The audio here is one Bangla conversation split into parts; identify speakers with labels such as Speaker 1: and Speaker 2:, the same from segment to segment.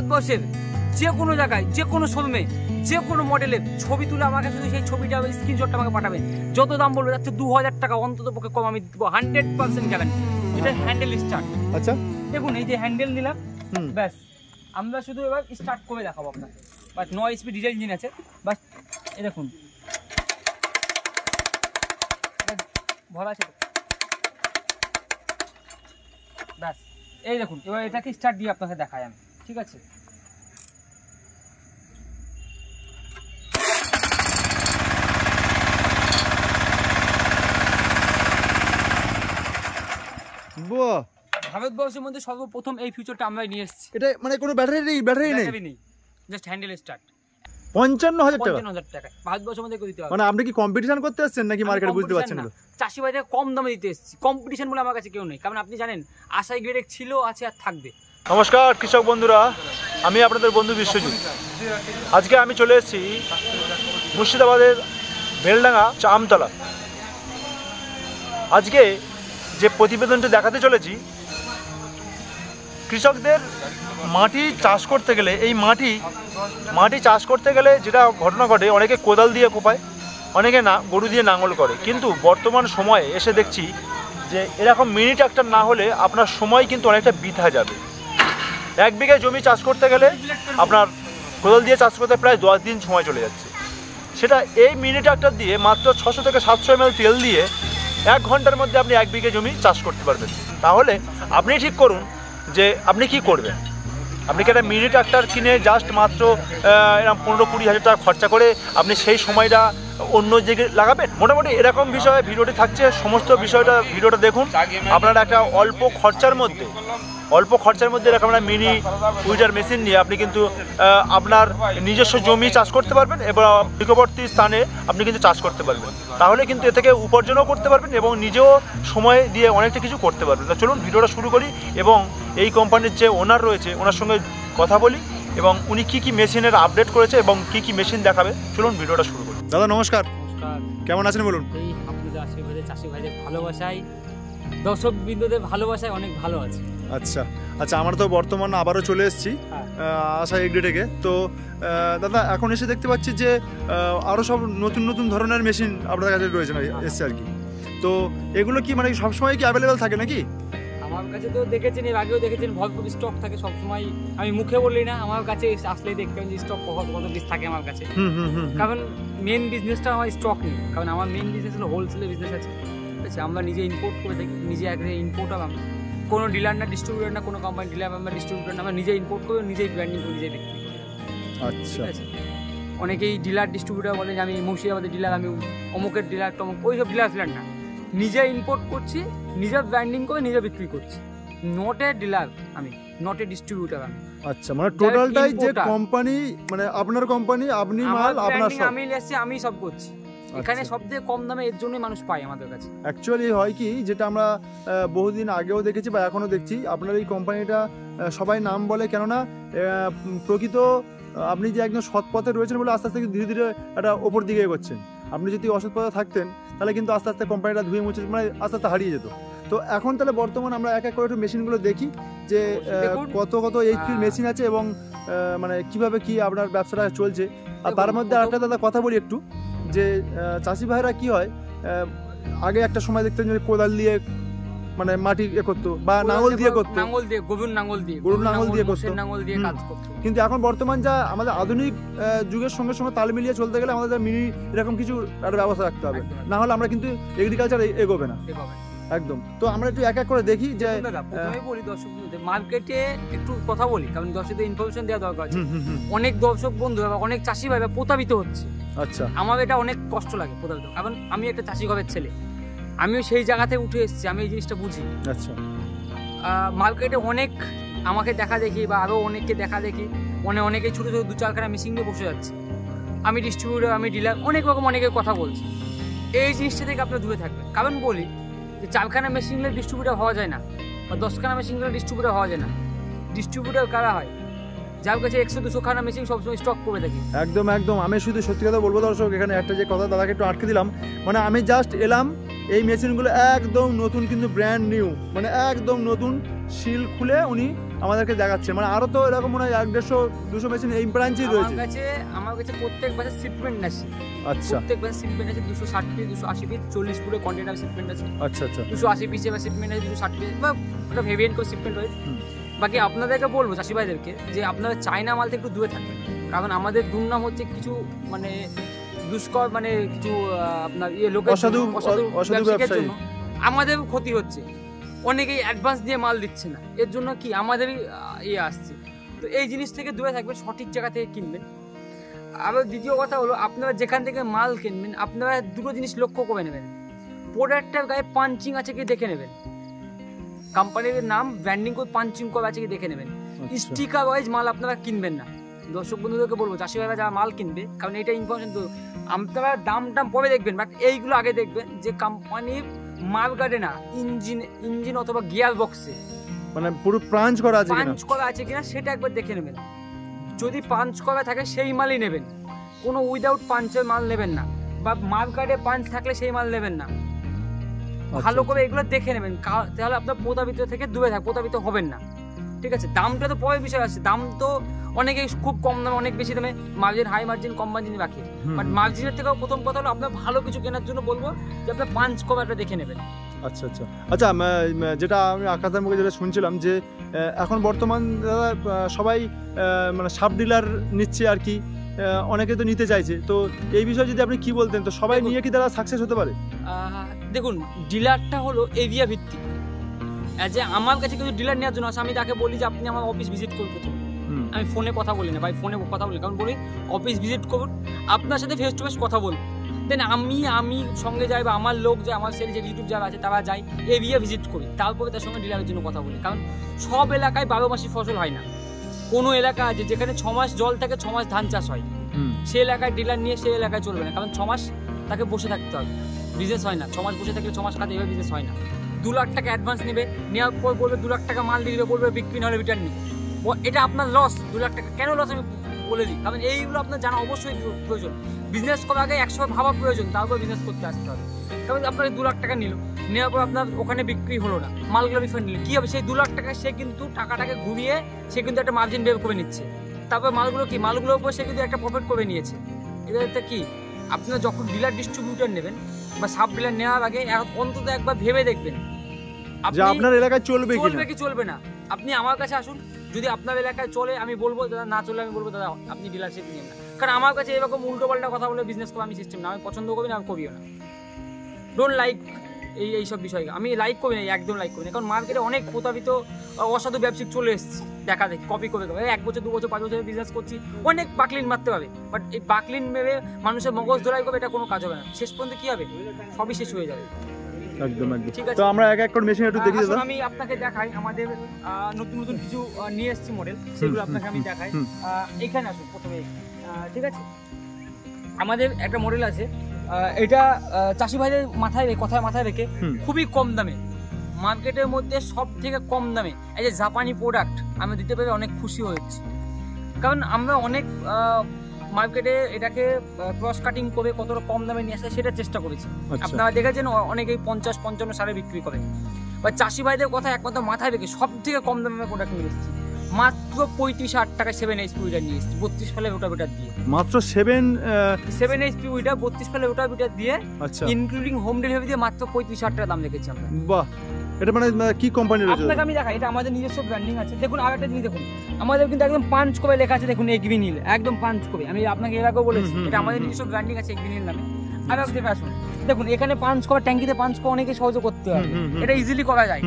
Speaker 1: ভারতবর্ষের যে কোনো জায়গায়, যে কোনো শোরুমে, যে কোনো মডেলের ছবি তুলে আমাকে শুধু সেই ছবিটা স্ক্রিনশটটা আমাকে পাঠাবেন। যত দাম বলবে যাচ্ছে 2000 টাকা অন্তত পক্ষে কম আমি দেবো, 100% গ্যারান্টি। এটা হ্যান্ডেল স্টার্ট। আচ্ছা দেখুন, এই যে হ্যান্ডেল নিলাম, ব্যাস আমরা শুধু এবার স্টার্ট করে দেখাবো আপনাকে। বাট 9 স্পিড ডিজেল ইঞ্জিন আছে, বাস এই দেখুন ভরা আছে, ব্যাস এই দেখুন। এবার এটাকে স্টার্ট দিয়ে আপনাকে দেখাই আমি, ঠিক আছে? ভারতবর্ষের মধ্যে সর্বপ্রথম এই ফিচারটা আমরা নিয়ে এসেছি। এটা মানে কোনো ব্যাটারি নেই, জাস্ট হ্যান্ডেল স্টার্ট। 55,000 টাকা ভারতবর্ষের মধ্যে দিতে হবে। মানে আপনি কি কম্পিটিশন করতে আসছেন নাকি মার্কেটে? বুঝতে পারছেন না, চাষি ভাইদের কম দামে দিতে এসেছি। কম্পিটিশন বলে আমার কাছে কেউ নেই, কারণ আপনি জানেন আশাই গ্রেড ছিল, আছে আর থাকবে।
Speaker 2: নমস্কার কৃষক বন্ধুরা, আমি আপনাদের বন্ধু বিশ্বজিৎ। আজকে আমি চলে এসেছি মুর্শিদাবাদের বেলডাঙ্গা আমতলা। আজকে যে প্রতিবেদনটা দেখাতে চলেছি, কৃষকদের মাটি চাষ করতে গেলে, এই মাটি চাষ করতে গেলে যেটা ঘটনা ঘটে, অনেকে কোদাল দিয়ে কোপায়, অনেকে না গরু দিয়ে নাঙল করে। কিন্তু বর্তমান সময়ে এসে দেখছি যে এরকম মিনি ট্রাক্টর না হলে আপনার সময় কিন্তু অনেকটা বৃথা যাবে। 1 বিঘা জমি চাষ করতে গেলে আপনার কোদাল দিয়ে চাষ করতে প্রায় 10 দিন সময় চলে যাচ্ছে। সেটা এই মিনি ট্রাক্টর দিয়ে মাত্র 600 থেকে 700 ml তেল দিয়ে 1 ঘন্টার মধ্যে আপনি 1 বিঘা জমি চাষ করতে পারবেন। তাহলে আপনি ঠিক করুন যে আপনি কি করবেন। আপনি কি একটা মিনি ট্রাক্টর কিনে জাস্ট মাত্র এরকম 15-20 হাজার টাকা খরচা করে আপনি সেই সময়টা অন্য জায়গায় লাগাবেন? মোটামুটি এরকম বিষয়ে ভিডিওটি থাকছে, সমস্ত ভিডিওটা দেখুন। আপনারা একটা অল্প খরচার মধ্যে এরকম একটা মিনি উইডার মেশিন নিয়ে আপনি কিন্তু আপনার নিজস্ব জমি চাষ করতে পারবেন এবং নিকটবর্তী স্থানে আপনি কিন্তু চাষ করতে পারবেন। তাহলে কিন্তু এ থেকে উপার্জনও করতে পারবেন এবং নিজেও সময় দিয়ে অনেকটা কিছু করতে পারবেন। তো চলুন ভিডিওটা শুরু করি এবং এই কোম্পানির যে ওনার রয়েছে ওনার সঙ্গে কথা বলি এবং উনি কি কি মেশিনের আপডেট করেছে এবং কি কি মেশিন দেখাবে। চলুন ভিডিওটা শুরু করি। দাদা নমস্কার। কেমন আছেন বলুন?
Speaker 1: এই আপনাদের আশীর্বাদে, চাষি ভাইদের ভালোবাসায়, দর্শক বিন্দুদের ভালোবাসায় অনেক ভালো আছে।
Speaker 2: আচ্ছা আচ্ছা, আমরা তো বর্তমানে আবারও চলে এসেছি আশা এগ্রি থেকে। তো দাদা এখন এসে দেখতে পাচ্ছি যে আরও সব নতুন ধরনের মেশিন আপনার কাছে রয়েছে না, এসছে আর কি। তো এগুলো কি মানে সবসময় কি অ্যাভেলেবেল থাকে নাকি?
Speaker 1: আমার কাছে তো দেখেছেন, এর আগেও দেখেছেন, ভরপুর স্টক থাকে সবসময়। আমি মুখে বললি না, আমার কাছে আসলেই দেখবেন যে স্টক কত পিস থাকে আমার কাছে। কারণ মেন বিজনেসটা আমার স্টক নেই, কারণ আমার মেন বিজনেস হলো হোলসেলের বিজনেস আছে, ঠিক আছে? আমরা নিজে ইম্পোর্ট করে থাকি, নিজে একদম ইম্পোর্টার। আমরা কোনো ডিলার না, ডিস্ট্রিবিউটার না, কোনো কোম্পানি ডিলার আমরা ডিস্ট্রিবিউটার না, আমরা নিজে ইম্পোর্ট করে, নিজেই ব্র্যান্ডিং করে, নিজেই বিক্রি করি। আচ্ছা, ঠিক আছে? অনেকেই ডিলার ডিস্ট্রিবিউটার বলে যে আমি মুর্শিদাবাদের ডিলার, আমি অমুকের ডিলার, টমুক, ওইসব ডিলার না। নিজে ইম্পোর্ট করছি, নিজে ব্র্যান্ডিং করে, নিজে বিক্রি করছি। নট এ ডিলার আমি, নট এ ডিস্ট্রিবিউটার আমি।
Speaker 2: আচ্ছা, মানে টোটালটাই যে কোম্পানি, মানে আপনার কোম্পানি, আপনি মাল, আপনার সব,
Speaker 1: আমি লেছি, আমি সব করছি। এখানে সবথেকে কম দামে এর জন্যই মানুষ পায় আমাদের কাছে।
Speaker 2: অ্যাকচুয়ালি হয় কি, যেটা আমরা বহুদিন আগেও দেখেছি বা এখনও দেখছি, আপনার এই কোম্পানিটা সবাই নাম বলে, কেননা প্রকৃত আপনি যে একদম সৎ পথে রয়েছেন বলে আস্তে আস্তে ধীরে ধীরে একটা ওপর দিকে এগোচ্ছেন। আপনি যদি অসৎ পথে থাকতেন তাহলে কিন্তু আস্তে আস্তে কোম্পানিটা ধুয়ে মুছে, মানে আস্তে আস্তে হারিয়ে যেত। তো এখন তাহলে বর্তমান আমরা এক এক করে একটু মেশিনগুলো দেখি যে কত এইচপির মেশিন আছে এবং মানে কিভাবে কি আপনার ব্যবসাটা চলছে। আর তার মধ্যে আরেকটা দাদা কথা বলি একটু, যে চাষি ভাইরা কি হয়, আগে একটা সময় দেখতেন যে কোদাল দিয়ে মানে মাটি করতো বা নাঙল দিয়ে করতো,
Speaker 1: গরুর নাঙল দিয়ে কাজ করতো।
Speaker 2: কিন্তু এখন বর্তমান যা আমাদের আধুনিক যুগের সঙ্গে সঙ্গে তাল মিলিয়ে চলতে গেলে আমাদের মিনি এরকম কিছু একটা ব্যবস্থা রাখতে হবে, না হলে আমরা কিন্তু এগ্রিকালচার এগোবে না একদম। তো আমরা একটু এক এক করে দেখি যে
Speaker 1: প্রথমেই বলি দর্শকদের মার্কেটে একটু কথা বলি, কারণ দর্শকদের ইনফরমেশন দেওয়া দরকার আছে। অনেক দর্শক বন্ধু বা অনেক চাষি ভাই প্রতারিত হচ্ছে।
Speaker 2: আচ্ছা,
Speaker 1: আমার এটা অনেক কষ্ট লাগে প্রতারিত, কারণ আমি একটা চাষি ঘরের ছেলে, আমিও সেই জায়গাতে উঠে এসেছি, আমি এই জিনিসটা বুঝি।
Speaker 2: আচ্ছা,
Speaker 1: মার্কেটে অনেক আমাকে দেখা দেখি বা আরও অনেককে দেখা দেখি, অনেকে ছোটো ছোটো 2-4খানা মেশিন নিয়ে বসে যাচ্ছে। আমি ডিস্ট্রিবিউটার, আমি ডিলার, অনেক রকম অনেকের কথা বলছি। এই জিনিসটা থেকে আপনার দূরে থাকবেন, কারণ বলি যে 4খানা মেশিন নিলে ডিস্ট্রিবিউটার হওয়া যায় না, বা 10খানা মেশিন নিলে ডিস্ট্রিবিউটার হওয়া যায় না। ডিস্ট্রিবিউটার কারা হয়? যার কাছে 100-200খানা মেশিন সবসময় স্টক করে থাকি।
Speaker 2: একদম একদম। আমি শুধু সত্যি কথা বলবো দর্শক, এখানে একটা যে কথা দাদাকে একটু আটকে দিলাম, মানে আমি জাস্ট এলাম, এই মেশিনগুলো একদম নতুন, কিন্তু ব্র্যান্ড নিউ, মানে একদম নতুন, সিল খুলে উনি
Speaker 3: আমাদেরকে দেখাচ্ছেন, মানে আরো তো এরকম মনে হয় 150-200 মেশিন এই ব্রাঞ্চেই রয়েছে।
Speaker 1: আমার কাছে প্রত্যেক বাসে শিপমেন্ট আছে।
Speaker 3: আচ্ছা,
Speaker 1: প্রত্যেক বাসে শিপমেন্ট আছে 260 পিস 280 পিস 40 ফুটে কন্টেনার শিপমেন্ট আছে।
Speaker 3: আচ্ছা আচ্ছা,
Speaker 1: 280 পিসে বা শিপমেন্ট আছে 260 পিস বা ওটা ভেরিয়েন্ট করে শিপমেন্ট রয়েছে। বাকি আপনাদেরকে বলবো চাষি ভাইদেরকে যে আপনারা চায়না মাল থেকে একটু দূরে থাকবেন, কারণ আমাদের দুর্নাম হচ্ছে কিছু মানে দুষ্কর মানে কিছু আপনার লোকের
Speaker 3: অসাধু
Speaker 1: ব্যবসায়ীর জন্য আমাদের ক্ষতি হচ্ছে। অনেকেই অ্যাডভান্স দিয়ে মাল দিচ্ছে না, এর জন্য কি আমাদেরই আসছে। তো এই জিনিস থেকে দূরে থাকবেন, সঠিক জায়গা থেকে কিনবেন। আবার দ্বিতীয় কথা হলো আপনারা যেখান থেকে মাল কিনবেন আপনারা দুটো জিনিস লক্ষ্য করে নেবেন। প্রোডাক্টের গায়ে পাঞ্চিং আছে কি দেখে নেবেন, কোম্পানির নাম ব্র্যান্ডিং করে পাঞ্চিং করা আছে কি দেখে নেবেন। স্টিকার ওয়াইজ মাল আপনারা কিনবেন না। দর্শক বন্ধুদেরকে বলবো চাষি ভাইরা যারা মাল কিনবে, কারণ এটা ইনফরমেশন তো আপনারা দাম পরে দেখবেন, বাট এইগুলো আগে দেখবেন যে কোম্পানির মাল গার্ডে না ইঞ্জিন অথবা গিয়ার বক্সে
Speaker 3: মানে পুরো পাঞ্চ করা আছে
Speaker 1: কিনা সেটা একবার দেখে নেবেন। যদি পাঞ্চ করা থাকে সেই মালই নেবেন, কোনো উইদাউট পাঞ্চের মাল নেবেন না, বা মাল গার্ডে পাঞ্চ থাকলে সেই মাল নেবেন না। ভালো করে এগুলো দেখে নেবেন, তাহলে আপনার প্রতারিত থেকে দূরে প্রতারিত হবেন না। ঠিক আছে, দামটা তো পরের বিষয় আছে। দাম তো অনেকে খুব কম দামে অনেক বেশি দামে মার্জিন হাই মার্জিন কম মার্জিন রাখে, বাট মার্জিনের থেকেও প্রথম কথা হলো আপনার ভালো কিছু কেনার জন্য বলবো যে আপনার পাঞ্চ কভারটা দেখে নেবেন।
Speaker 3: আচ্ছা আচ্ছা আচ্ছা, যেটা আমি আকাশের মুখে যেটা শুনছিলাম যে এখন বর্তমান সবাই মানে সাব ডিলার নিচ্ছে আর কি, অনেকে তো নিতে চাইছে, তো এই বিষয়ে যদি আপনি কি বলতেন, তো সবাই নিয়ে কি তারা সাকসেস হতে পারে?
Speaker 1: দেখুন, ডিলারটা হলো এরিয়া ভিত্তিক। যে আমার কাছে কিন্তু ডিলার নেওয়ার জন্য আসে, আমি তাকে বলি যে আপনি আমার অফিস ভিজিট করুন প্রথম। আমি ফোনে কথা বলি না ভাই, ফোনে কথা বলি, কারণ বলি অফিস ভিজিট করুন, আপনার সাথে ফেস টু ফেস কথা বলুন। দেন আমি সঙ্গে যাই বা আমার লোক যে আমার সেলস এক্সিকিউটিভ যারা আছে তারা যায়, এরিয়া ভিজিট করি, তারপরে তার সঙ্গে ডিলারের জন্য কথা বলি। কারণ সব এলাকায় 12 মাসি ফসল হয় না। কোনো এলাকা আছে যেখানে 6 মাস জল থাকে 6 মাস ধান চাষ হয়, সে এলাকায় ডিলার নিয়ে সেই এলাকায় চলবে না, কারণ 6 মাস তাকে বসে থাকতে হবে, বিজনেস হয় না। 6 মাস বসে থাকলে 6 মাস কাজে এভাবে বিজনেস হয় না। 2 লাখ টাকা অ্যাডভান্স নেবে, নেওয়ার পর বলবে 2 লাখ টাকা মাল দিয়ে দেবে, বলবে বিক্রি না হলে রিটার্ন নেই। এটা আপনার লস। 2 লাখ টাকা কেন লস আমি বলে দিই, কারণ এইগুলো আপনার জানা অবশ্যই প্রয়োজন। বিজনেস করার আগে 100 ভাবা প্রয়োজন, তারপর বিজনেস করতে আসতে হবে। কারণ আপনার 2 লাখ টাকা নিল, নেওয়ার পর আপনার ওখানে বিক্রি হলো না, মালগুলো রিফান্ড নিল, কী হবে? সেই 2 লাখ টাকা সে কিন্তু টাকাটাকে ঘুরিয়ে সে কিন্তু একটা মার্জিন বের করে নিচ্ছে। তারপর মালগুলোর উপর সে কিন্তু একটা প্রফিট করে নিয়েছে। এটা কি আপনারা যখন ডিলার ডিস্ট্রিবিউটর নেবেন বা সাব ডিলার নেওয়ার আগে অন্তত একবার ভেবে দেখবেন
Speaker 3: আপনার এলাকায় চলবে
Speaker 1: কি চলবে না। আপনি আমার কাছে আসুন, যদি আপনার এলাকায় চলে আমি বলবো দাদা, না চলে আমি বলবো দাদা আপনি ডিলারশিপ নিন না। কারণ আমার কাছে এরকম উল্টো পাল্টা কথা বলে বিজনেস করা আমি সিস্টেম না, আমি পছন্দ করি না, আমি করিও না। ডোন্ট লাইক এইসব বিষয় আমি লাইক করি না, একদম লাইক করি না। কারণ মার্কেটে অনেক প্রতারিত অসাধু ব্যবসায়িক চলে এসেছে, দেখা দেখি কপি করে 1 বছর 2 বছর 5 বছর বিজনেস করছি, অনেক বাকলিন মারতে পারবে, বাট এই বাকলিন মেরে মানুষের মগজ ধরাই করবে, এটা কোনো কাজ হবে না। শেষ পর্যন্ত কি হবে? সবই শেষ হয়ে যাবে।
Speaker 3: একদম একদম। ঠিক আছে, তো আমরা এক এক করে মেশিন একটু দেখি দাদা।
Speaker 1: আমি আপনাকে দেখাই আমাদের নতুন নতুন কিছু নিয়ে এসেছি মডেল, সেগুলো আপনাকে আমি দেখাই। এখানে আসুন প্রথমে, ঠিক আছে? আমাদের একটা মডেল আছে, এটা চাষি ভাইদের মাথায় রেখে খুবই কম দামে, মার্কেটের মধ্যে সব থেকে কম দামে এই যে জাপানি প্রোডাক্ট আমরা দিতে পেরে অনেক খুশি হয়েছি। কারণ আমরা অনেক মার্কেটে এটাকে ক্রস কাটিং করে কতটা কম দামে নিয়ে আসে সেটা চেষ্টা করেছি। আপনারা দেখেছেন অনেকেই 50-55 সালে বিক্রি করে, বা চাষি ভাইদের কথা একমাত্র মাথায় রেখে সব থেকে কম দামে প্রোডাক্ট নিয়ে এসেছি। মাত্র 35,000 টাকায় 7 HP উইডার নিয়ে এসেছি, 32 ফেলে রোটাভেটার দিয়ে।
Speaker 3: মাত্র 7
Speaker 1: HP উইডার 32 ফেলে রোটাভেটার দিয়ে, ইনক্লুডিং হোম ডেলিভারি দিয়ে মাত্র 35,000 টাকা দাম রেখেছি আমরা। বাহ,
Speaker 3: এটা মানে কি কোম্পানির রয়েছে?
Speaker 1: আপনাকে আমি দেখাই, এটা আমাদের নিজস্ব ব্র্যান্ডিং আছে। দেখুন আরেকটা জিনিস দেখুন, আমাদের কিন্তু একদম পাঞ্চ করে লেখা আছে, দেখুন এগ্রিনিল, একদম পাঞ্চ করে। আমি আপনাকে এর আগেও বলেছি এটা আমাদের নিজস্ব ব্র্যান্ডিং আছে এগ্রিনিল নামে। আর দেখে আসুন, দেখুন এখানে পাঞ্চ করা, ট্যাঙ্কিতে পাঞ্চ করা অনেকে সহজে করতে হয়, এটা ইজিলি করা যায়,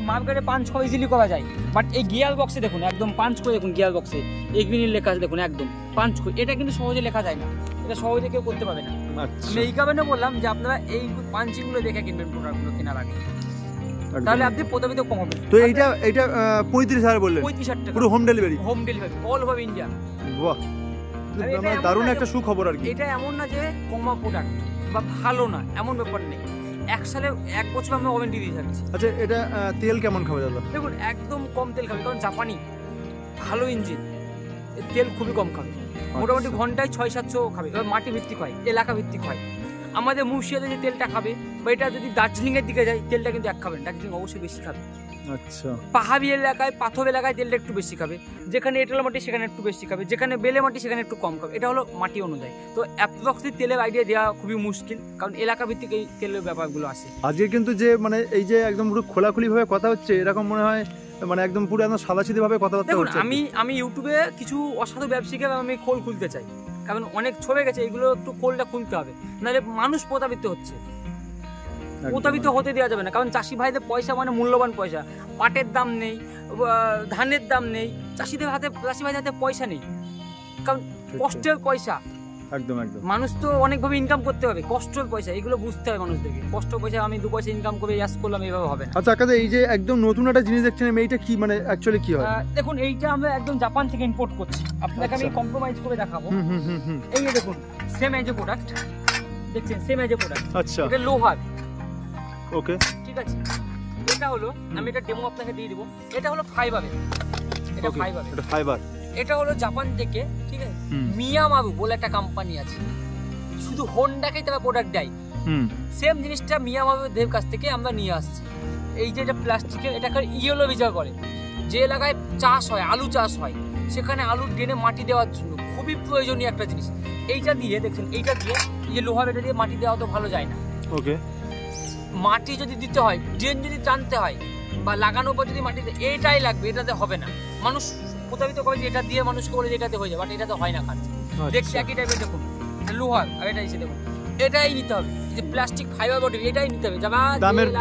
Speaker 1: মার্কেটে পাঞ্চ করা ইজিলি করা যায়। বাট এই গিয়ার বক্সে দেখুন একদম পাঞ্চ করে, দেখুন গিয়ার বক্সে এগ্রিনিল লেখা আছে, দেখুন একদম পাঞ্চ করে। এটা কিন্তু সহজে লেখা যায় না, এটা সহজে কেউ করতে পারবে না। আমি এই কারণে বললাম যে আপনারা এই পাঞ্চিংগুলো দেখে কিনবেন প্রোডাক্টগুলো কেনার আগে, তাহলে আপনি প্রতারিত কম হবে।
Speaker 3: তো এইটা 35,000 বললেন?
Speaker 1: 35,000 টাকা
Speaker 3: পুরো home delivery
Speaker 1: all over India.
Speaker 3: বাহ, দারুণ একটা সুখবর আর কি।
Speaker 1: এটা এমন না যে কমা প্রোডাক্ট বা ভালো না, এমন ব্যাপার নেই। 1 বছর আমরা ওয়ারেন্টি দিয়ে থাকছি।
Speaker 3: আচ্ছা, এটা তেল কেমন খাবে দাদা?
Speaker 1: দেখুন একদম কম তেল খাবে, কারণ জাপানি ভালো ইঞ্জিন, তেল খুবই কম খাবে। মোটামুটি ঘন্টায় 600-700 খাবে। এবার মাটি ভিত্তিক হয়, এলাকা ভিত্তিক হয়। আমাদের মুর্শিদাবাদে যে তেলটা খাবে, বা এটা যদি দার্জিলিংয়ের দিকে যায় তেলটা কিন্তু এক খাবেন, দার্জিলিং অবশ্যই বেশি খাবে।
Speaker 3: আচ্ছা,
Speaker 1: পাহাড়ি এলাকায় পাথর এলাকায় তেলটা একটু বেশি খাবে, যেখানে এঁটেল মাটি সেখানে একটু বেশি খাবে, যেখানে বেলে মাটি সেখানে একটু কম খাবে। এটা হলো মাটি অনুযায়ী। তো অ্যাপ্রক্সলি তেলের আইডিয়া দেওয়া খুবই মুশকিল, কারণ এলাকা ভিত্তিক এই তেলের ব্যাপারগুলো আসে।
Speaker 3: আজকে কিন্তু যে মানে এই যে একদম পুরো খোলাখুলি ভাবে কথা হচ্ছে, এরকম মনে হয় মানে একদম পুরো একদম সাদাসিধে ভাবে কথাবার্তা
Speaker 1: দেখুন,
Speaker 3: হচ্ছে।
Speaker 1: আমি ইউটিউবে কিছু অসাধু ব্যবসায়ীকে আমি খোল খুলতে চাই, কারণ অনেক ছড়ে গেছে, এগুলো একটু খোলটা খুলতে হবে, নাহলে মানুষ প্রতারিত হচ্ছে। প্রতারিত হতে দেওয়া যাবে না, কারণ চাষি ভাইদের পয়সা মানে মূল্যবান পয়সা। পাটের দাম নেই, ধানের দাম নেই, চাষি ভাইদের হাতে পয়সা নেই, কারণ কষ্টের পয়সা।
Speaker 3: একদম একদম।
Speaker 1: মানুষ তো অনেকভাবে ইনকাম করতে হবে, কষ্টের পয়সা, এগুলো বুঝতে হবে মানুষদেরকে। কষ্ট পয়সা আমি 2 পয়সা ইনকাম করে ইয়াস করলাম, এইভাবে হবে না।
Speaker 3: আচ্ছা কাকা, এই যে একদম নতুন একটা জিনিস দেখছেন, এইটা কি মানে অ্যাকচুয়ালি কি হয়?
Speaker 1: দেখুন, এইটা আমরা একদম জাপান থেকে ইম্পোর্ট করছি, আপনাকে আমি কম্প্রোমাইজ করে দেখাবো। এই যে দেখুন, সেম এজ এ প্রোডাক্ট, দেখছেন, সেম এজ এ প্রোডাক্ট।
Speaker 3: আচ্ছা,
Speaker 1: এটা লোহার।
Speaker 3: ওকে,
Speaker 1: ঠিক আছে। এটা হলো, আমি এটা ডেমো আপনাকে দিয়ে দিব। এটা হলো ফাইবারের, এটা ফাইবার,
Speaker 3: এটা ফাইবার।
Speaker 1: এটা হলো জাপান থেকে, ঠিক আছে। মিয়ামারু বলে একটা কোম্পানি আছে, শুধু হোন্ডাকেই তারা প্রোডাক্ট দেয়। সেম জিনিসটা মিয়ামারুদের কাছ থেকে আমরা নিয়ে আসছি। এই যে এটা প্লাস্টিকের, এটাকে ইয়েলো বিচার করে। যে এলাকায় চাষ হয়, আলু চাষ হয়, সেখানে আলুর ড্রেনে মাটি দেওয়ার জন্য খুবই প্রয়োজনীয় একটা জিনিস। এইটা দিয়ে দেখছেন, এইটা দিয়ে, এই যে লোহার, এটা দিয়ে মাটি দেওয়া তো ভালো যায় না।
Speaker 3: ওকে,
Speaker 1: মাটি যদি দিতে হয়, ড্রেন যদি টানতে হয়, বা লাগানোর পর যদি মাটি, এইটাই লাগবে, এটাতে হবে না। মানুষ প্রতারিত করে যে এটা দিয়ে মানুষকে বলে যে এটাতে হয়ে যায়, বাট এটাতে হয় না। কাজ দেখছি একই টাইপের, দেখুন লোহার, আর এটা এসে দেখুন, এটাই নিতে হবে। যে প্লাস্টিক ফাইবার বডি, এটাই নিতে হবে।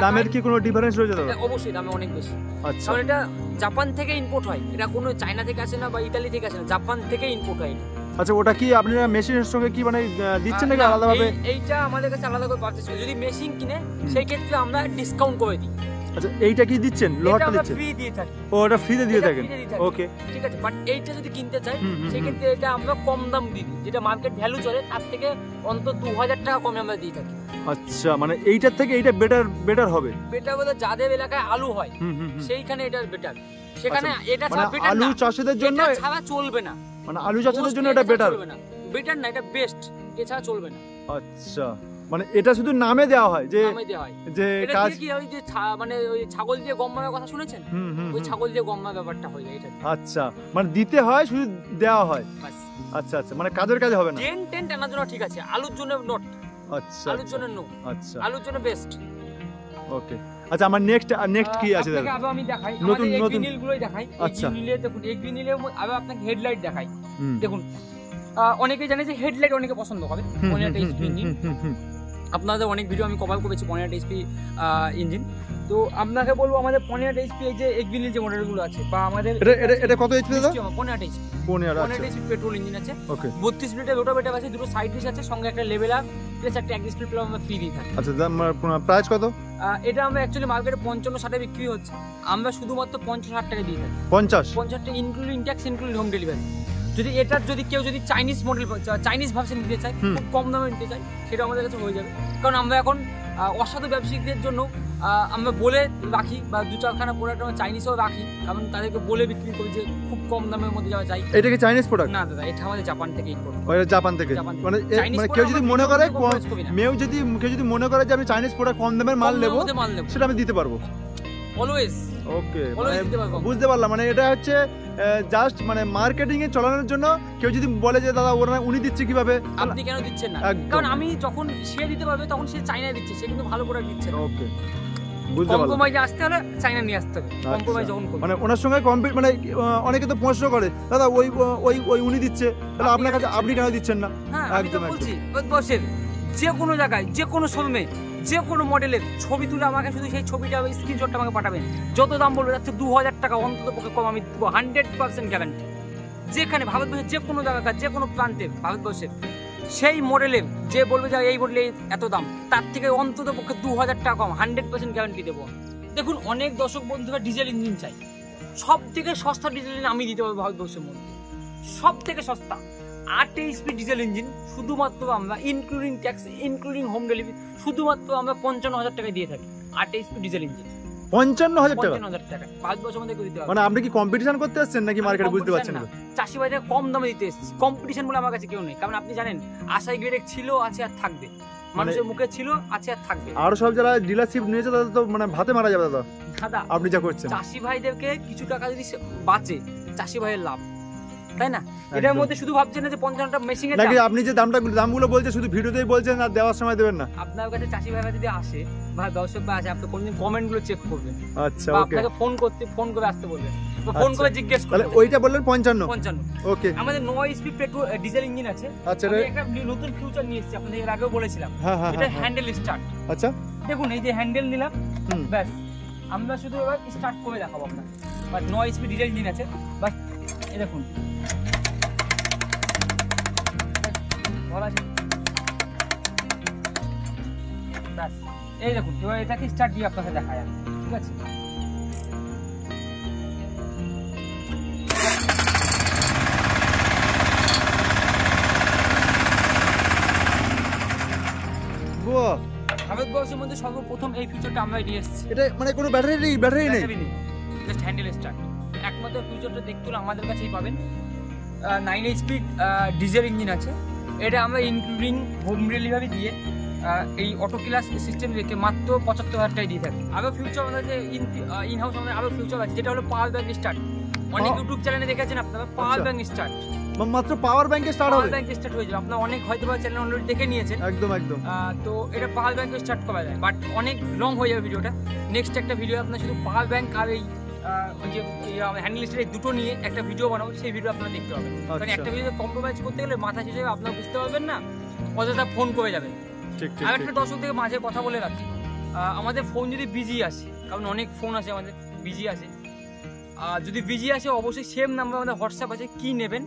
Speaker 3: দামের কি কোনো ডিফারেন্স রয়েছে দাদা?
Speaker 1: অবশ্যই দামে অনেক বেশি।
Speaker 3: আচ্ছা,
Speaker 1: কারণ এটা জাপান থেকে ইম্পোর্ট হয়, এটা কোনো চায়না থেকে আসে না বা ইতালি থেকে আসে না, জাপান থেকে ইম্পোর্ট হয়।
Speaker 3: আচ্ছা, ওটা কি আপনারা মেশিনের সঙ্গে কি মানে দিচ্ছেন নাকি আলাদাভাবে?
Speaker 1: এইটা আমাদের কাছে আলাদা করে পারচেজ করি। যদি মেশিন কিনে, সেই ক্ষেত্রে আমরা ডিসকাউন্ট করে দিই।
Speaker 3: আচ্ছা, এইটা কি দিচ্ছেন? লোহারটা দিচ্ছেন?
Speaker 1: ফ্রি দিয়ে থাকি।
Speaker 3: ও, এটা ফ্রিতে দিয়ে থাকেন? ওকে,
Speaker 1: ঠিক আছে। বাট এইটা যদি কিনতে চাই, সেই ক্ষেত্রে এটা আমরা কম দাম দিই, যেটা মার্কেট ভ্যালু চলে তার থেকে অন্তত 2000 টাকা কমে আমরা দিয়ে থাকি।
Speaker 3: আচ্ছা, মানে এইটার থেকে এইটা বেটার হবে?
Speaker 1: বেটার বলতে যাদের এলাকায় আলু হয় সেইখানে এটা বেটার, সেখানে এটা ছাড়া বেটার না।
Speaker 3: আলু চাষীদের জন্য
Speaker 1: এটা ছাড়া চলবে না,
Speaker 3: মানে আলু চাষীদের জন্য এটা বেটার?
Speaker 1: বেটার না, এটা বেস্ট, এছাড়া চলবে না।
Speaker 3: আচ্ছা, মানে এটা শুধু নামে দেওয়া হয় যে
Speaker 1: নামে দেওয়া হয়
Speaker 3: যে
Speaker 1: এটা
Speaker 3: কাজ
Speaker 1: কি ওই যে মানে ওই ছাগল দিয়ে গম মারার কথা শুনেছেন? ওই ছাগল দিয়ে গম মারার ব্যাপারটা হয়ে যায় এটা।
Speaker 3: আচ্ছা, মানে দিতে হয়, শুধু দেওয়া হয়।
Speaker 1: বাস।
Speaker 3: আচ্ছা আচ্ছা, মানে কাজের কাজ হবে না।
Speaker 1: টেন টানার জন্য ঠিক আছে, আলুর জন্য নট।
Speaker 3: আচ্ছা,
Speaker 1: আলুর জন্য নো।
Speaker 3: আচ্ছা,
Speaker 1: আলুর জন্য বেস্ট।
Speaker 3: ওকে। আচ্ছা, আমার নেক্সট কি আছে দাদা?
Speaker 1: আপনাকে আমি দেখাই,
Speaker 3: নতুন
Speaker 1: আমাদের
Speaker 3: নতুন
Speaker 1: এগ্রিনিলগুলোই দেখাই।
Speaker 3: আচ্ছা,
Speaker 1: এগ্রিনিলে দেখুন, এগ্রিনিলে আবার আপনাকে হেডলাইট দেখাই। দেখুন, অনেকে জানে যে হেডলাইট অনেকে পছন্দ করে, 15 এইচপি ইঞ্জিন। আপনাদের অনেক ভিডিও আমি কভার করেছি 15 এইচপি ইঞ্জিন। তো আপনাকে বলবো, আমাদের 15 এইচপি এই যে এগ্রিনিল যে মডেলগুলো আছে, বা আমাদের
Speaker 3: এটা কত এইচপি দাদা?
Speaker 1: 15 এইচপি
Speaker 3: 15
Speaker 1: এইচপি পেট্রোল ইঞ্জিন আছে।
Speaker 3: ওকে,
Speaker 1: 32 লিটার রোটাভেটর আছে, দুটো সাইড ডিশ আছে, সঙ্গে একটা লেভেলার প্লাস একটা অ্যাডজাস্টেবল প্লাগ আমরা ফ্রি দিয়ে থাকি।
Speaker 3: আচ্ছা, প্রাইস কত?
Speaker 1: এটা আমরা অ্যাকচুয়ালি মার্কেটে 55-60 বিক্রি হচ্ছে, আমরা শুধুমাত্র 50-60 টাকা দিয়ে থাকি।
Speaker 3: 50
Speaker 1: টাকা including tax, including home delivery. যদি এটার যদি কেউ যদি চাইনিজ মডেল, চাইনিজ ভার্সন নিতে চায়, খুব কম দামে নিতে চায়, সেটা আমাদের কাছে হয়ে যাবে। কারণ আমরা এখন অসাধু ব্যবসায়িকদের জন্য আমরা বলে রাখি, বা 2-4খানা প্রোডাক্ট আমরা চাইনিজও রাখি, কারণ তাদেরকে বলে বিক্রি করি যে খুব কম দামের মধ্যে যাওয়া চাই।
Speaker 3: এটা কি চাইনিজ প্রোডাক্ট?
Speaker 1: না দাদা, এটা আমাদের জাপান থেকে ইম্পোর্ট।
Speaker 3: ওটা জাপান থেকে? মানে কেউ যদি মনে করে, কেউ যদি মনে করে যে আমি চাইনিজ প্রোডাক্ট কম দামের মাল নেব, সেটা আমি দিতে পারবো
Speaker 1: অলওয়েজ।
Speaker 3: ওকে, বুঝতে পারলাম। মানে এটা হচ্ছে জাস্ট মানে মার্কেটিং এ চালানোর জন্য। কেউ যদি বলে যে দাদা উনি দিচ্ছে কিভাবে,
Speaker 1: আপনি কেন দিচ্ছেন না? কারণ আমি যখন সে দিতে পারবে তখন সে চাইনা দিচ্ছে, সে কিন্তু ভালো প্রোডাক্ট দিচ্ছে না।
Speaker 3: ওকে, বুঝতে পারলাম।
Speaker 1: কম্প্রোমাইজ আসতে হলে চাইনা নিয়ে আসতে হবে। কম্প্রোমাইজ যখন করবে,
Speaker 3: মানে ওনার সঙ্গে মানে অনেকে তো প্রশ্ন করে, দাদা ওই উনি দিচ্ছে, তাহলে আপনার কাছে আপনি কেন দিচ্ছেন না?
Speaker 1: হ্যাঁ, আমি তো বলছি, বসের যে কোনো জায়গায়, যে কোনো শোরুমে, যে কোনো মডেলের ছবি তুলে আমাকে শুধু সেই ছবিটা, স্ক্রিনশটটা আমাকে পাঠাবেন। যত দাম বলবে, যাচ্ছে 2000 টাকা অন্তত পক্ষে কম আমি দেবো, 100% গ্যারান্টি। যেখানে ভারতবর্ষের যে কোনো জায়গায়, যে কোনো প্রান্তে ভারতবর্ষের, সেই মডেলের যে বলবে যে এই মডেলে এত দাম, তার থেকে অন্তত পক্ষে 2000 টাকা কম 100% গ্যারান্টি দেবো। দেখুন, অনেক দর্শক বন্ধুরা ডিজেল ইঞ্জিন চাই, সব থেকে সস্তা ডিজেল ইঞ্জিন আমি দিতে পারবো ভারতবর্ষের মধ্যে, সব থেকে সস্তা 8 এইচপি ডিজেল ইঞ্জিন। শুধুমাত্র আমরা including tax, including home delivery, শুধুমাত্র আমরা 55,000 টাকায় দিয়ে থাকি 8 এইচপি ডিজেল ইঞ্জিন।
Speaker 3: 55,000 টাকা?
Speaker 1: 55,000 টাকা ভারতবর্ষের মধ্যে দিতে হবে।
Speaker 3: মানে আপনি কি কম্পিটিশন করতে আসছেন নাকি মার্কেটে? বুঝতে পারছেন না,
Speaker 1: চাষি ভাইদের কম দামে দিতে এসেছি। কম্পিটিশন বলে আমার কাছে কেউ নেই, কারণ আপনি জানেন আশাই গ্রেড ছিল, আছে আর থাকবে। মানুষের মুখে ছিল, আছে আর থাকবে।
Speaker 3: আরো সব যারা ডিলারশিপ নিয়েছে তাদের তো মানে ভাতে মারা যাবে দাদা
Speaker 1: দাদা
Speaker 3: আপনি যা করছেন।
Speaker 1: চাষি ভাইদেরকে কিছু টাকা যদি বাঁচে, চাষি ভাইয়ের লাভ, তাই না? এটার মধ্যে শুধু ভাবছেন না যে 50টা মেশিং এর
Speaker 3: নাকি আপনি যে দামগুলো বলছেন শুধু ভিডিওতেই বলছেন আর দেওয়ার সময় দেবেন না?
Speaker 1: আপনার কাছে চাষি ভাইরা যদি আসে বা দর্শক ভাই আসে, আপনি কোনদিন কমেন্ট গুলো চেক করবেন।
Speaker 3: আচ্ছা,
Speaker 1: বা
Speaker 3: ওকে।
Speaker 1: আপনাকে ফোন করে আসতে বলবেন, বা ফোন করে জিজ্ঞেস
Speaker 3: তাহলে
Speaker 1: করবেন।
Speaker 3: ওইটা বললেন 55। ওকে।
Speaker 1: আমাদের 9 স্পিড পেট্রোল ডিজেল ইঞ্জিন আছে।
Speaker 3: আচ্ছা,
Speaker 1: আমি একটা নতুন ফিউচার নিয়ে এসেছি, আপনাদের এর আগেও বলেছিলাম।
Speaker 3: হ্যাঁ হ্যাঁ,
Speaker 1: এটা হ্যান্ডেল স্টার্ট।
Speaker 3: আচ্ছা,
Speaker 1: দেখুন এই যে হ্যান্ডেল নিলাম, ব্যাস আমরা শুধু এবার স্টার্ট করে দেখাবো আপনাকে। বাট 9 স্পিড ডিজেল ইঞ্জিন আছে, বাস এই দেখুন ভালো আছে, ব্যাস এই দেখুন। এবার এটাকে স্টার্ট দিয়ে আপনাকে দেখাই আমি, ঠিক আছে?
Speaker 3: বাহ,
Speaker 1: ভারতবর্ষের মধ্যে সর্বপ্রথম এই ফিচারটা আমরা নিয়ে এসেছি।
Speaker 3: এটা মানে কোনো ব্যাটারি নেই?
Speaker 1: Just handle start. একমাত্র ফিচারটা দেখতে হলে আমাদের কাছেই পাবেন। 9 HP ডিজেল ইঞ্জিন আছে। এটা আমরা ইনক্লুডিং হোম ডেলিভারি দিয়ে এই অটো ক্লাস সিস্টেম রেখে মাত্র 75,000 টাকায় দিয়ে থাকি। আরও ফিউচার আমাদের যে ইনহাউস আমাদের আরও ফিউচার আছে, যেটা হলো পাওয়ার ব্যাংক স্টার্ট। অনেক ইউটিউব চ্যানেলে দেখেছেন আপনারা পাওয়ার ব্যাংক স্টার্ট,
Speaker 3: মাত্র পাওয়ার ব্যাংকে স্টার্ট হবে?
Speaker 1: পাওয়ার ব্যাংক স্টার্ট হয়ে যাবে। আপনারা অনেক হয়তো বা চ্যানেল অলরেডি দেখে নিয়েছেন।
Speaker 3: একদম একদম।
Speaker 1: তো এটা পাওয়ার ব্যাংকে স্টার্ট করা যায়, বাট অনেক লং হয়ে যাবে ভিডিওটা। নেক্সট একটা ভিডিও আপনার শুধু পাওয়ার ব্যাংক আর এই ওই যে হ্যান্ডেল স্টার্ট, এই দুটো নিয়ে একটা ভিডিও বানাবো, সেই ভিডিও আপনারা দেখতে পাবেন। কারণ একটা ভিডিও কম্প্রোমাইজ করতে গেলে মাথা হিসেবে আপনারা বুঝতে পারবেন না, অযথা ফোন করে যাবেন।
Speaker 3: ঠিক ঠিক।
Speaker 1: আর একটা দর্শক থেকে মাঝে কথা বলে রাখি, আমাদের ফোন যদি বিজি আসে, কারণ অনেক ফোন আছে আমাদের বিজি আসে, যদি বিজি আসে অবশ্যই সেম নাম্বার আমাদের হোয়াটসঅ্যাপ আছে, কি নেবেন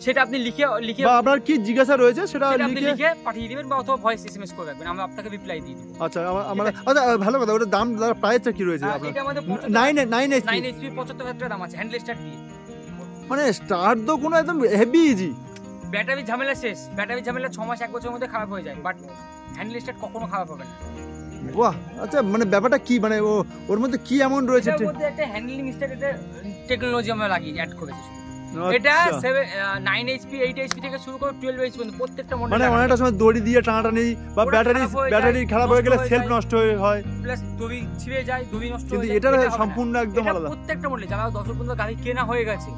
Speaker 1: সেটা আপনি লিখে
Speaker 3: বা আপনার কি জিজ্ঞাসা রয়েছে সেটা
Speaker 1: আপনি লিখে পাঠিয়ে দিবেন, বা অথবা ভয়েস এসএমএস করে রাখবেন, আমরা আপনাকে রিপ্লাই দিয়ে দেব।
Speaker 3: আচ্ছা, আমরা আচ্ছা ভালো কথা। ওটার দাম প্রাইসটা কি রয়েছে আপনার?
Speaker 1: এটা আমাদের
Speaker 3: 9
Speaker 1: HP 75,000 টাকা দাম আছে হ্যান্ডেল স্টার্ট দিয়ে।
Speaker 3: মানে স্টার্ট তো কোনো একদম হেভি ইজি।
Speaker 1: ব্যাটারি ঝামেলা শেষ, ব্যাটারি ঝামেলা 6 মাস 1 বছরের মধ্যে খারাপ হয়ে যায়, বাট হ্যান্ডেল স্টার্ট কখনো খারাপ হবে না।
Speaker 3: বাহ, আচ্ছা মানে ব্যাপারটা কি, মানে ওর মধ্যে কি এমন রয়েছে?
Speaker 1: এর মধ্যে একটা হ্যান্ডলিং স্টার্টের টেকনোলজি আমরা লাগিয়ে অ্যাড করেছি। এটা 9 HP 8 HP থেকে শুরু করে 12 HP পর্যন্ত প্রত্যেকটা মডেল।
Speaker 3: মানে অনেকটা সময় দড়ি দিয়ে টানাটানি বা ব্যাটারি খারাপ হয়ে গেলে সেলফ নষ্ট হয়,
Speaker 1: প্লাস দড়ি ছিঁড়ে যায়, দড়ি নষ্ট হয়ে
Speaker 3: কিন্তু
Speaker 1: যায়।
Speaker 3: এটা সম্পূর্ণ একদম আলাদা।
Speaker 1: প্রত্যেকটা মডেল যারা 10 পর্যন্ত গাড়ি কেনা হয়ে গেছে,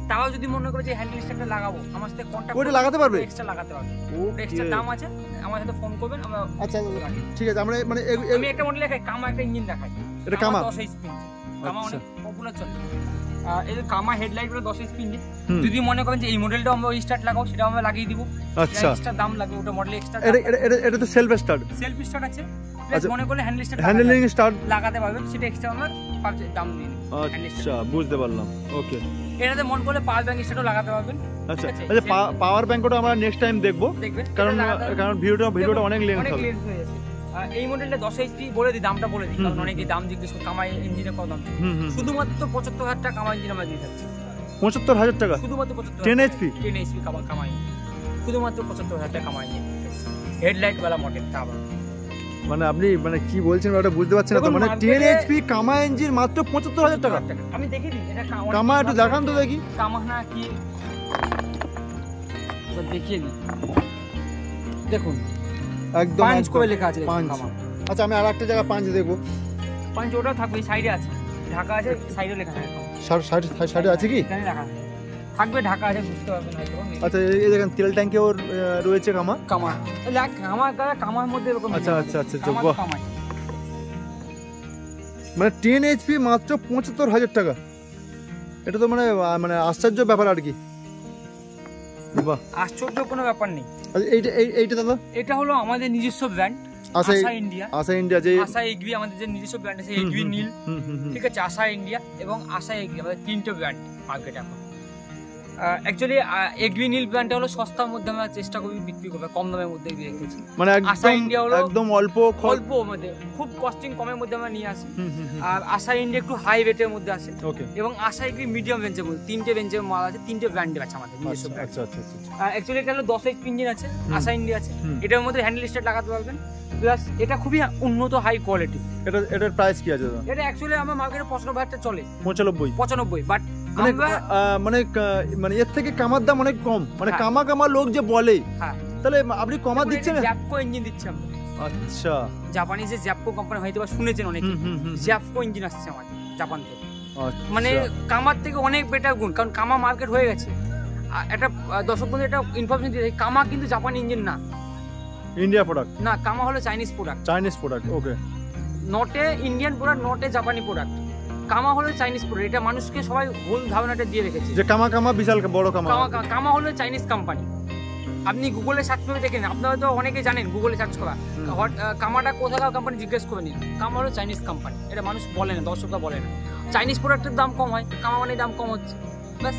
Speaker 1: তাও যদি মনে করে যে হ্যান্ডেল স্টার্টটা লাগাবো, আমার সাথে কন্টাক্ট
Speaker 3: ওটা লাগাতে পারবে,
Speaker 1: এক্সট্রা লাগাতে পারবে। এক্সট্রা দাম আছে, আমার সাথে ফোন করবেন, আমরা।
Speaker 3: আচ্ছা ঠিক আছে। আমরা মানে
Speaker 1: আমি একটা মডেল দেখাই, কামা একটা ইঞ্জিন দেখাই।
Speaker 3: এটা কামা
Speaker 1: 10 HP, কামা অনেক পপুলার চলে। এই যে কামা হেডলাইট গুলো 10 HP ইঞ্জিন। যদি মনে করেন যে এই মডেলটা আমরা স্টার্ট লাগাবো, সেটা আমরা লাগিয়ে দিব।
Speaker 3: আচ্ছা,
Speaker 1: এক্সট্রা দাম লাগবে, ওটা মডেল এক্সট্রা।
Speaker 3: এটা তো সেলফ স্টার্ট
Speaker 1: আছে। প্লাস মনে করলে
Speaker 3: হ্যান্ডলিং স্টার্ট
Speaker 1: লাগাতে পারবেন, সেটা এক্সট্রা আমরা দাম দিয়ে দিই।
Speaker 3: আচ্ছা, বুঝতে পারলাম। ওকে,
Speaker 1: এটাতে মন করলে পাওয়ার ব্যাংক স্টার্টও লাগাতে পারবেন।
Speaker 3: আচ্ছা আচ্ছা, পাওয়ার ব্যাংকটা আমরা নেক্সট টাইম দেখবো, কারণ ভিডিওটা অনেক লেন্থ হবে।
Speaker 1: হয়ে যাচ্ছে। এই মডেলটা 10 HP বলে দিই, দামটা বলে দিই, কারণ অনেকে দাম জিজ্ঞেস করে। কামাই ইঞ্জিনের কত দাম? শুধুমাত্র 75,000 টাকা কামাই ইঞ্জিন আমরা দিয়ে থাকছি।
Speaker 3: 75,000 টাকা
Speaker 1: শুধুমাত্র 75,000।
Speaker 3: 10 HP
Speaker 1: কামাই শুধুমাত্র 75,000 টাকা কামাই হেডলাইট वाला মডেলটা। আবার
Speaker 3: মানে আপনি মানে কি বলছেন ওটা বুঝতে পারছেন না তো? মানে 10 HP কামা ইঞ্জিন মাত্র 75,000 টাকা।
Speaker 1: আমি দেখিয়ে দিই এটা
Speaker 3: কামা, একটু দেখান তো দেখি।
Speaker 1: কামা না কি দেখিয়ে দিই, দেখুন
Speaker 3: একদম
Speaker 1: পাঁচ করে লেখা আছে
Speaker 3: কামা। আচ্ছা, আমি আরেকটা জায়গা পাঁচ দেখবো।
Speaker 1: পাঁচ ওটা থাকবে, সাইডে আছে, ঢাকা আছে, সাইডে লেখা আছে।
Speaker 3: সাইডে আছে কি?
Speaker 1: এখানে লেখা থাকবে, ঢাকা আছে, বুঝতে পারবেন হয়তো।
Speaker 3: আচ্ছা, এই দেখেন তেল ট্যাঙ্কে ওর রয়েছে কামা।
Speaker 1: কামার মধ্যে এরকম।
Speaker 3: আচ্ছা আচ্ছা আচ্ছা, বাহ। মানে 10 HP মাত্র 75,000 টাকা। এটা তো মানে আশ্চর্য ব্যাপার আর কি। বাহ,
Speaker 1: আশ্চর্য কোনো ব্যাপার নেই।
Speaker 3: আচ্ছা, এইটা দাদা?
Speaker 1: এটা হলো আমাদের নিজস্ব ব্র্যান্ড, আশা ইন্ডিয়া।
Speaker 3: আশা ইন্ডিয়া, যে
Speaker 1: আশা এগ্রি আমাদের যে নিজস্ব ব্র্যান্ড আছে, এগ্রি নীল, ঠিক আছে, আশা ইন্ডিয়া এবং আশা এগ্রি, আমাদের তিনটে ব্র্যান্ড মার্কেটে এখন। অ্যাকচুয়ালি এগ্রি নীল ব্র্যান্ডটা হলো সস্তার মধ্যে আমরা চেষ্টা করি বিক্রি করতে, কম দামের মধ্যে রেখেছি।
Speaker 3: মানে
Speaker 1: আশা ইন্ডিয়া হলো
Speaker 3: একদম অল্প
Speaker 1: মধ্যে, খুব কস্টিং কমের মধ্যে আমরা নিয়ে আসি। আর আশা ইন্ডিয়া একটু হাই রেটের মধ্যে আসে।
Speaker 3: ওকে। এবং
Speaker 1: আশা এগ্রি মিডিয়াম রেঞ্জের মধ্যে, তিনটে রেঞ্জের মাল আছে, তিনটে ব্র্যান্ডের আছে আমাদের নিজস্ব ব্র্যান্ড।
Speaker 3: আচ্ছা আচ্ছা আচ্ছা।
Speaker 1: অ্যাকচুয়ালি এটা হলো 10 HP ইঞ্জিন আছে, আশা ইন্ডিয়া আছে, এটার মধ্যে হ্যান্ডেল স্টার্ট লাগাতে পারবেন। প্লাস এটা খুবই উন্নত হাই কোয়ালিটি।
Speaker 3: এটার প্রাইস কি আছে দাদা?
Speaker 1: এটা অ্যাকচুয়ালি আমার মার্কেটে 95,000 টাকা চলে।
Speaker 3: 95,
Speaker 1: বাট
Speaker 3: মানে এর থেকে কামার দাম অনেক কম। মানে কামা লোক যে বলে,
Speaker 1: হ্যাঁ,
Speaker 3: তাহলে আপনি কমা দিচ্ছেন না?
Speaker 1: জ্যাপকো ইঞ্জিন দিচ্ছি আমরা।
Speaker 3: আচ্ছা।
Speaker 1: জাপানি যে জ্যাপকো কোম্পানি হয়তো বা শুনেছেন অনেকে, জ্যাপকো ইঞ্জিন আসছে আমার জাপান থেকে।
Speaker 3: আচ্ছা।
Speaker 1: মানে কামার থেকে অনেক বেটার গুণ, কারণ কামা মার্কেট হয়ে গেছে। একটা দর্শক বন্ধু একটা ইনফরমেশন দিয়ে কামা কিন্তু জাপানি ইঞ্জিন না,
Speaker 3: ইন্ডিয়া প্রোডাক্ট
Speaker 1: না কামা হলো Chinese product.
Speaker 3: Chinese product, okay.
Speaker 1: Not a Indian product, not a জাপানি প্রোডাক্ট। কামা হলো চাইনিজ প্রোডাক্ট। এটা মানুষকে সবাই ভুল ধারণাটা দিয়ে রেখেছে
Speaker 3: যে কামা বিশাল বড় কামা।
Speaker 1: কামা হলো চাইনিজ কোম্পানি। আপনি গুগলে সার্চ করে দেখেন, আপনারা তো অনেকে জানেন গুগলে সার্চ করা, কামাটা কোথাকার কোম্পানি জিজ্ঞেস করে নিন। কামা হলো চাইনিজ কোম্পানি, এটা মানুষ বলে না, দর্শকরা বলে না। চাইনিজ প্রোডাক্টের দাম কম হয়, কামা মানে দাম কম হচ্ছে, ব্যাস।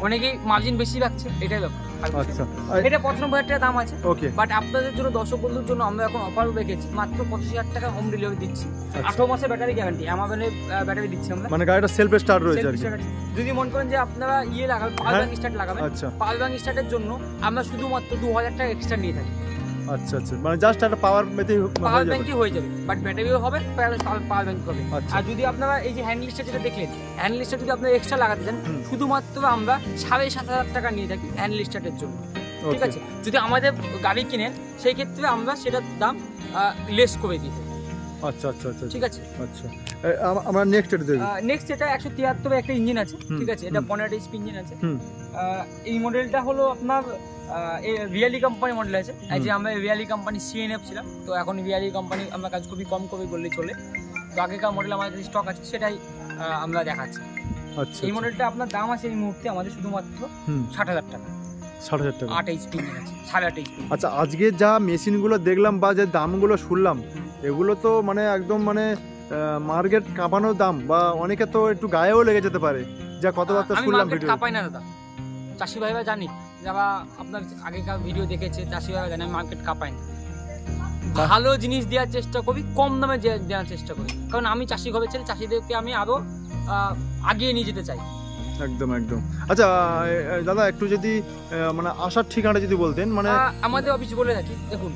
Speaker 1: অনেকেই মার্জিন বেশি রাখছে, এটাই ব্যাপার।
Speaker 3: আচ্ছা,
Speaker 1: এটা 95,000 টাকা দাম আছে,
Speaker 3: ওকে।
Speaker 1: বাট আপনাদের জন্য, দর্শক বন্ধুর জন্য আমরা এখন অফার রেখেছি, মাত্র 25,000 টাকা হোম ডেলিভারি দিচ্ছি। 18 মাসের ব্যাটারি গ্যারান্টি, আমাজনের ব্যাটারি দিচ্ছি আমরা।
Speaker 3: মানে গাড়িটা সেলফ স্টার্ট রয়েছে আর কি।
Speaker 1: যদি মনে করেন যে আপনারা লাগাবেন, পাওয়ার ব্যাংক স্টার্ট লাগাবেন,
Speaker 3: আচ্ছা,
Speaker 1: পাওয়ার ব্যাংক স্টার্টের জন্য আমরা শুধুমাত্র 2,000 টাকা এক্সট্রা নিয়ে থাকি।
Speaker 3: আচ্ছা আচ্ছা, মানে জাস্ট একটা পাওয়ার
Speaker 1: ব্যাংকই হয়ে যাবে, বাট ব্যাটারিও হবে, পাওয়ার ব্যাংক হবে। আর যদি আপনারা এই যে হ্যান্ড লিস্টটা যেটা দেখলেন, হ্যান্ড লিস্টটা যদি আপনারা এক্সট্রা লাগাতে চান, শুধুমাত্র আমরা 7,500 টাকা নিয়ে থাকি হ্যান্ড লিস্টারের জন্য, ঠিক আছে। যদি আমাদের গাড়ি কিনেন, সেই ক্ষেত্রে আমরা সেটার দাম লেস করে দিই।
Speaker 3: আচ্ছা আচ্ছা আচ্ছা,
Speaker 1: ঠিক আছে।
Speaker 3: আচ্ছা, আমরা নেক্সট এটা দেখব।
Speaker 1: নেক্সট এটা 173 একটা ইঞ্জিন আছে, ঠিক আছে। এটা 15 এইচপি ইঞ্জিন আছে। এই মডেলটা হলো আপনার রিয়ালি কোম্পানি মডেল আছে। এই যে আমরা রিয়ালি কোম্পানি সিএনএফ ছিলাম, তো এখন রিয়ালি কোম্পানি আমরা কাজ খুবই কম করে বললেই চলে। তো আগেকার মডেল আমাদের স্টক আছে, সেটাই আমরা দেখাচ্ছি।
Speaker 3: আচ্ছা,
Speaker 1: এই মডেলটা আপনার দাম আছে এই মুহূর্তে আমাদের শুধুমাত্র 60,000 টাকা।
Speaker 3: 60,000 টাকা,
Speaker 1: 8 এইচপি ইঞ্জিন আছে, 8.5 এইচপি।
Speaker 3: আচ্ছা, আজকে যা মেশিনগুলো দেখলাম বা যে দামগুলো শুনলাম, এগুলো তো মানে একদম মানে মার্কেট কাঁপানোর দাম, বা অনেকে তো একটু গায়েও লেগে যেতে পারে, যা কথাবার্তা শুনলাম ভিডিও।
Speaker 1: কাঁপাই না দাদা, চাষি ভাইরা জানি, যারা আপনার আগেকার ভিডিও দেখেছে, চাষি ভাইরা জানি আমি মার্কেট কাঁপাই না। ভালো জিনিস দেওয়ার চেষ্টা করি, কম দামে দেওয়ার চেষ্টা করি, কারণ আমি চাষি ঘরের ছেলে, চাষিদেরকে আমি আরো আগিয়ে নিয়ে যেতে চাই।
Speaker 3: একদম একদম। আচ্ছা দাদা, একটু যদি মানে আসার ঠিকানা যদি বলতেন। মানে
Speaker 1: আমাদের অফিস বলে রাখি, দেখুন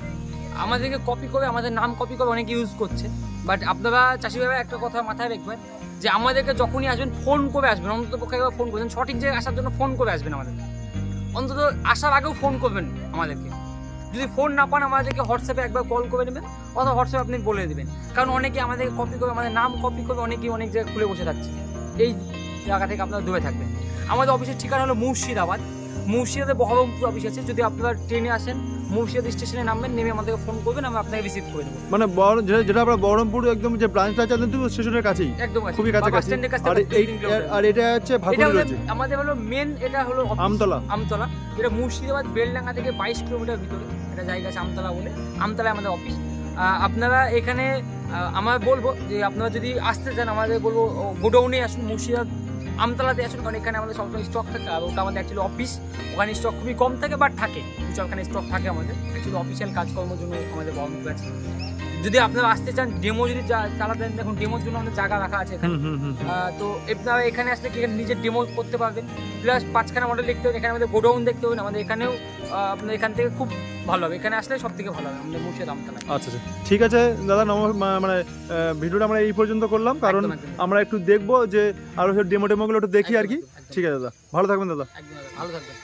Speaker 1: আমাদেরকে কপি করে, আমাদের নাম কপি করে অনেকে ইউজ করছে, বাট আপনারা চাষি ভাইরা একটা কথা মাথায় রাখবেন, যে আমাদেরকে যখনই আসবেন ফোন করে আসবেন, অন্তত পক্ষে একবার ফোন করবেন, সঠিক জায়গায় আসার জন্য ফোন করে আসবেন আমাদেরকে, অন্তত আসার আগেও ফোন করবেন আমাদেরকে। যদি ফোন না পান, আমাদেরকে হোয়াটসঅ্যাপে একবার কল করে নেবেন, অথবা হোয়াটসঅ্যাপে আপনি বলে দেবেন, কারণ অনেকে আমাদেরকে কপি করে, আমাদের নাম কপি করে অনেকেই অনেক জায়গায় খুলে বসে থাকছে। এই জায়গা থেকে আপনারা দূরে থাকবেন। আমাদের অফিসের ঠিকানা হলো মুর্শিদাবাদ। মুর্শিদাবাদে বহরমপুর অফিস আছে। যদি আপনারা ট্রেনে আসেন, মুর্শিদাবাদ স্টেশনে নামবেন, নেমে আমাদেরকে ফোন করবেন, আমরা আপনাকে রিসিভ করে দেবো।
Speaker 3: মানে যেটা আমরা বহরমপুর একদম যে ব্রাঞ্চটা আছে স্টেশনের কাছেই,
Speaker 1: একদম
Speaker 3: খুবই কাছাকাছি। আর এটা হচ্ছে ভাকুড়ি রয়েছে
Speaker 1: আমাদের হলো মেন, এটা হলো
Speaker 3: আমতলা।
Speaker 1: আমতলা, এটা মুর্শিদাবাদ বেলডাঙ্গা থেকে 22 কিলোমিটার ভিতরে একটা জায়গা আছে আমতলা বলে, আমতলায় আমাদের অফিস। আপনারা এখানে আমরা বলবো যে আপনারা যদি আসতে চান, আমাদের বলবো গোডাউনে আসুন, মুর্শিদাবাদ আমতলাতে আসুন, কারণ এখানে আমাদের সবসময় স্টক থাকে। আর ওটা আমাদের অ্যাকচুয়ালি অফিস, ওখানে স্টক খুবই কম থাকে, বাট থাকে, ওখানে স্টক থাকে আমাদের। অ্যাকচুয়ালি অফিসিয়াল কাজকর্মের জন্য আমাদের বহরমপুর আছে। যদি আপনারা আসতে চান, ডেমো যদি চালাতে চান, দেখুন ডেমোর জন্য আমাদের জায়গা রাখা আছে এখানে। তো আপনারা এখানে আসলে কি নিজের ডেমো করতে পারবেন, প্লাস 5খানা মডেল দেখতে হবে। এখানে আমাদের গোডাউন দেখতে হবে, আমাদের এখানেও আপনার এখান থেকে খুব ভালো হবে, এখানে আসলে সব থেকে ভালো হবে আমাদের মুর্শিদাবাদ আমতলা।
Speaker 3: আচ্ছা আচ্ছা, ঠিক আছে দাদা, মানে ভিডিওটা আমরা এই পর্যন্ত করলাম, কারণ আমরা একটু দেখবো যে আরো ডেমোগুলো একটু দেখি আর কি। ঠিক আছে দাদা, ভালো থাকবেন দাদা।
Speaker 1: একদম ভালো থাকবেন।